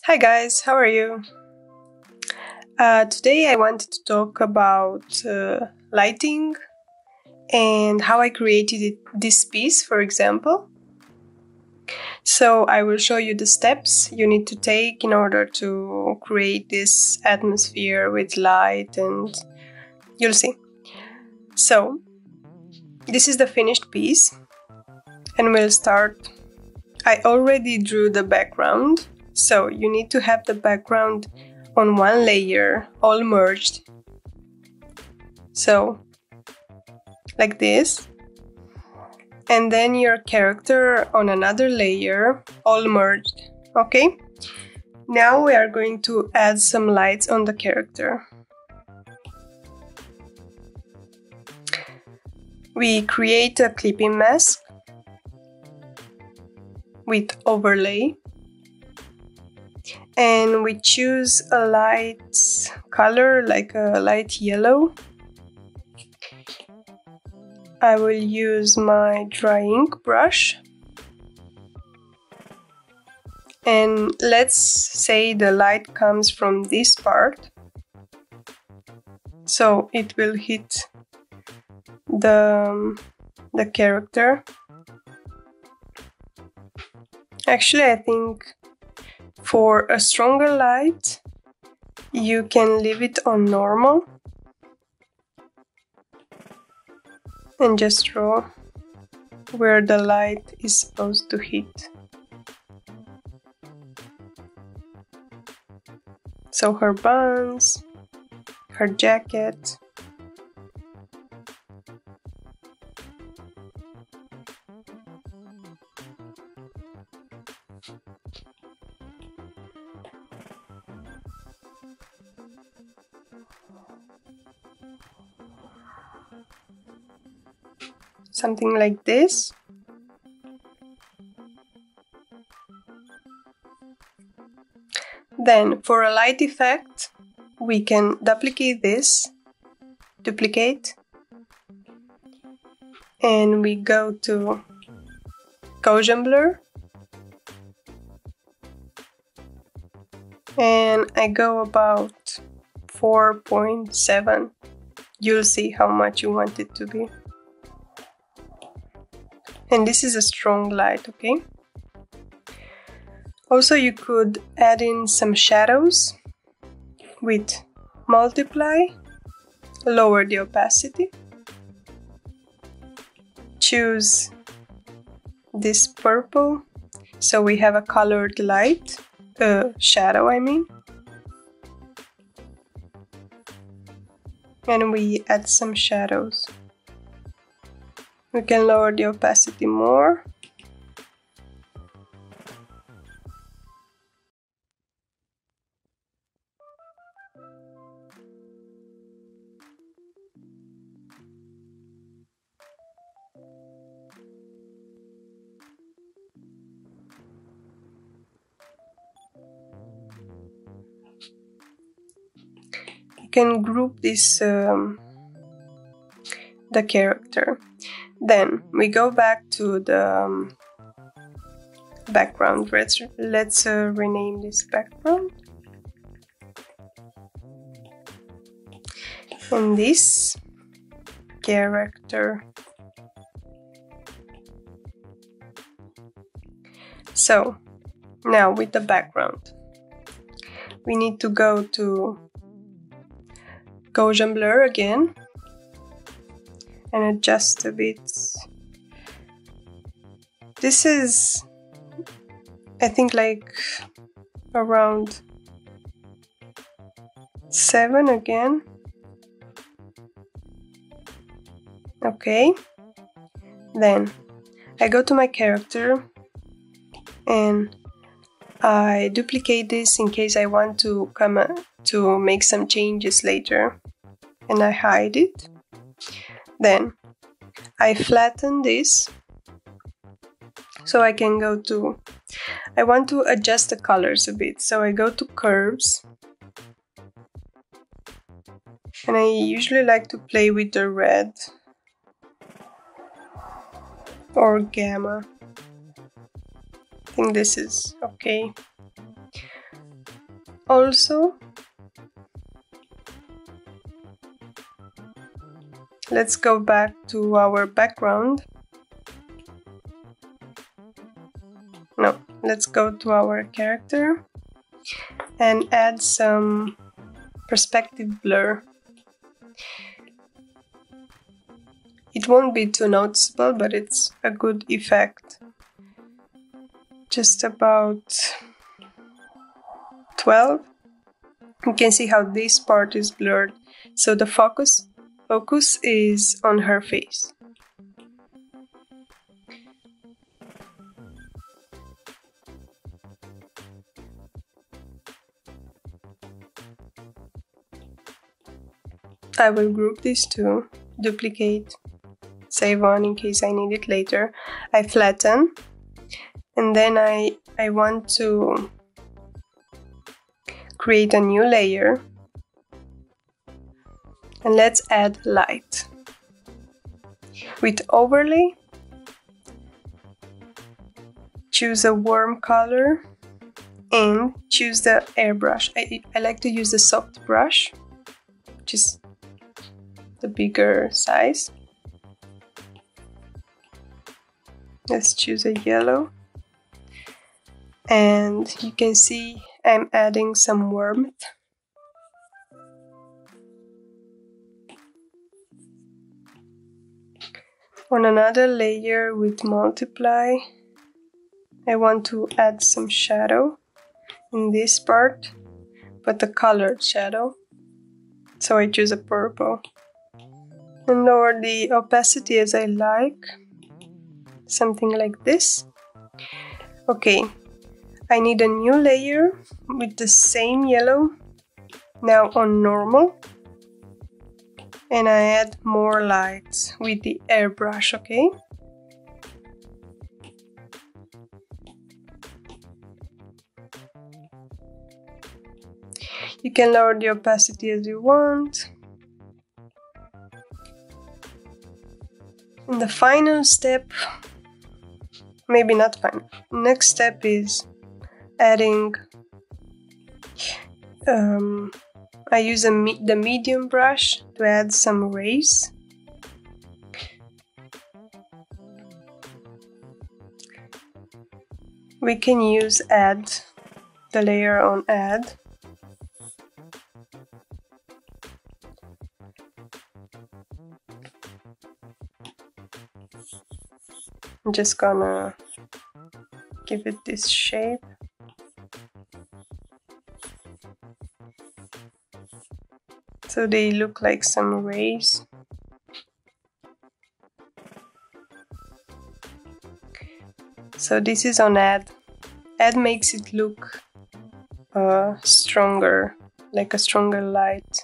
Hi guys, how are you? Today I wanted to talk about lighting and how I created this piece, for example. So I will show you the steps you need to take in order to create this atmosphere with light, and you'll see. So this is the finished piece and we'll start. I already drew the background, so you need to have the background on one layer, all merged. So, like this. And then your character on another layer, all merged. Okay? Now we are going to add some lights on the character. We create a clipping mask with overlay. And we choose a light color, like a light yellow. I will use my dry ink brush. And let's say the light comes from this part. So it will hit the character. Actually, I think for a stronger light, you can leave it on normal and just draw where the light is supposed to hit. So her buns, her jacket. Something like this. Then for a light effect, we can duplicate this, and we go to Gaussian blur, and I go about 4.7. You'll see how much you want it to be. And this is a strong light, okay? Also, you could add in some shadows with multiply, lower the opacity, choose this purple, so we have a colored light, shadow I mean, and we add some shadows. We can lower the opacity more. You can group this the character. Then we go back to the background. Let's rename this background. And this character. So now with the background, we need to go to Gaussian blur again and adjust a bit. This is, I think, like around 7 again. Okay. Then I go to my character and I duplicate this in case I want to to make some changes later, and I hide it. Then I flatten this so I can go to, I want to adjust the colors a bit, so I go to curves, and I usually like to play with the red or gamma. I think this is okay. Also, let's go back to our background. No, let's go to our character and add some perspective blur. It won't be too noticeable, but it's a good effect. Just about 12. You can see how this part is blurred. So the focus is on her face. I will group these two, duplicate, save on in case I need it later. I flatten, and then I want to create a new layer, and let's add light. With overlay, choose a warm color and choose the airbrush. I like to use the soft brush, which is the bigger size. Let's choose a yellow, and you can see I'm adding some warmth. On another layer with multiply, I want to add some shadow in this part, but a colored shadow, so I choose a purple. And lower the opacity as I like, something like this. Okay, I need a new layer with the same yellow, now on normal, and I add more light with the airbrush, okay? You can lower the opacity as you want. And the final step, maybe not final, next step is adding, I use the medium brush to add some rays. We can use add, the layer on add. I'm just gonna give it this shape. So they look like some rays. So this is on add. Add makes it look stronger, like a stronger light.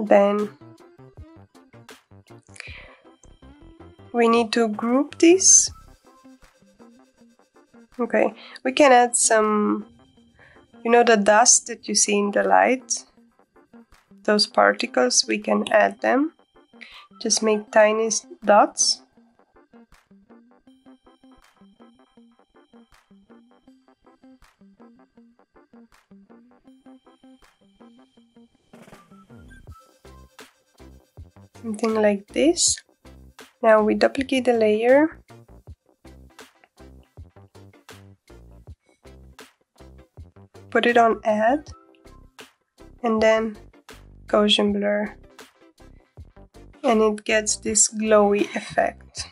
Then we need to group this. Okay, we can add some, you know, the dust that you see in the light, those particles, we can add them. Just make tiny dots. Something like this. Now we duplicate the layer. Put it on add. And then Gaussian blur. And it gets this glowy effect.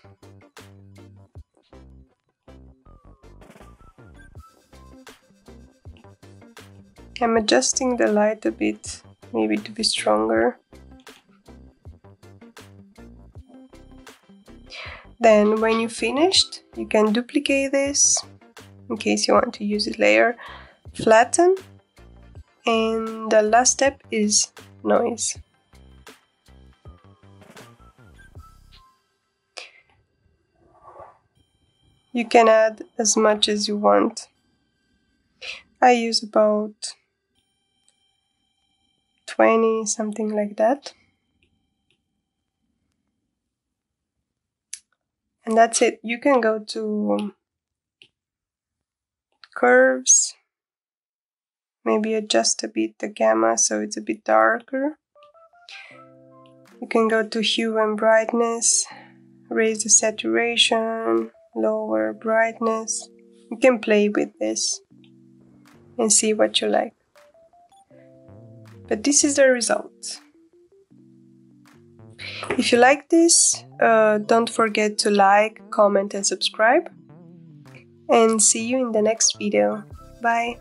I'm adjusting the light a bit, maybe to be stronger. Then when you finished, you can duplicate this in case you want to use it later, flatten, and the last step is noise. You can add as much as you want. I use about 20, something like that. And that's it. You can go to curves, maybe adjust a bit the gamma so it's a bit darker. You can go to hue and brightness, raise the saturation, lower brightness. You can play with this and see what you like. But this is the result. If you like this, don't forget to like, comment and subscribe. And see you in the next video. Bye!